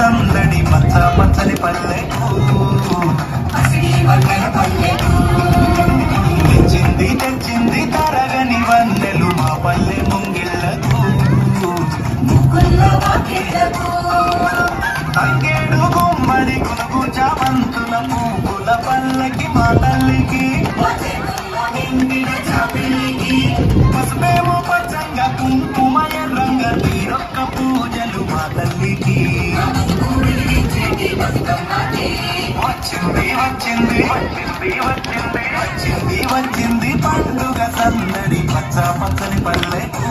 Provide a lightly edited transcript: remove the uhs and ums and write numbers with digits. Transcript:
సందడి పచ్చ పచ్చని పల్లెకు తెచ్చింది తెచ్చింది తరగని వన్నెలు మా పల్లె ముంగిళ్ళకు తంగేడు గుమ్మడి గునుగు చామంతుల పువ్వుల పల్లకి మా తల్లికి పసుపేమో పచ్చంగా కుంకుమ ఎర్రంగా తీరొక్క పూజలు మా తల్లికి వచ్చింది వచ్చింది వచ్చింది వచ్చింది వచ్చింది వచ్చింది పండుగ సందడి పచ్చ పచ్చని పల్లెకు